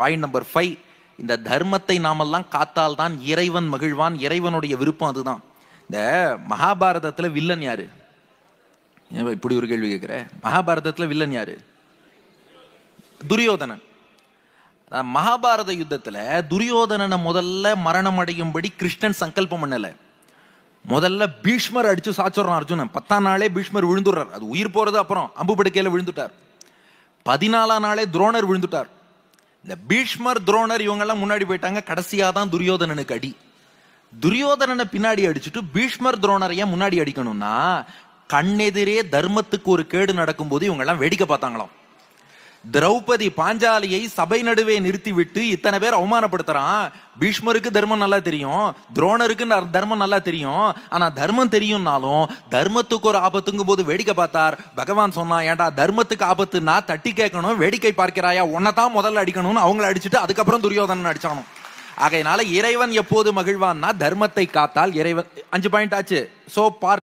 Point number 5, இந்த தர்மத்தை நாமெல்லாம் காத்தால் தான் இறைவன் மகிழ்வான். இறைவனுடைய விருப்பம் அதுதான். இந்த மகாபாரதத்துல வில்லன் யாரு? இப்படி ஒரு கேள்வி கேட்கிற. மகாபாரதத்துல வில்லன் யாரு? துரியோதனன். மகாபாரத யுத்தத்துல துரியோதனனை முதல்ல மரணம் அடையும்படி கிருஷ்ணன் சங்கல்பம் பண்ணல. முதல்ல பீஷ்மர் அடிச்சு சாச்சுறான் அர்ஜுனன். 10ஆம் நாளே பீஷ்மர் விழுந்துடுறார். அது உயிர் போறது அப்புறம் அம்பு படுக்கையில விழுந்துட்டார். 14ஆம் நாளே துரோணர் விழுந்துட்டார். இந்த பீஷ்மர் துரோணர் இவங்க எல்லாம் முன்னாடி போயிட்டாங்க. கடைசியா தான் துரியோதனனுக்கு அடி. துரியோதனனை பின்னாடி அடிச்சுட்டு பீஷ்மர் துரோணரை ஏன் முன்னாடி அடிக்கணும்னா, கண்ணெதிரே தர்மத்துக்கு ஒரு கேடு நடக்கும் போது இவங்க எல்லாம் வேடிக்கை பார்த்தாங்களாம். திரௌபதி பாஞ்சாலியை சபை நடுவே நிறுத்தி விட்டு இத்தனை பேர் அவமானப்படுத்துறான். பீஷ்மருக்கு தர்மம் நல்லா தெரியும், துரோணருக்கு தர்மம் நல்லா தெரியும். ஆனா தர்மம் தெரியும்னாலும் தர்மத்துக்கு ஒரு ஆபத்துங்கும் போது வேடிக்கை பார்த்தார். பகவான் சொன்னா, ஏன்டா தர்மத்துக்கு ஆபத்துனா தட்டி கேட்கணும், வேடிக்கை பார்க்கிறாயா, உன்னதான் முதல்ல அடிக்கணும்னு அவங்களை அடிச்சுட்டு அதுக்கப்புறம் துரியோதனன் அடிச்சானும். ஆகையினால இறைவன் எப்போது மகிழ்வான்னா, தர்மத்தை காத்தால் இறைவன். 5 பாயிண்ட் ஆச்சு. So part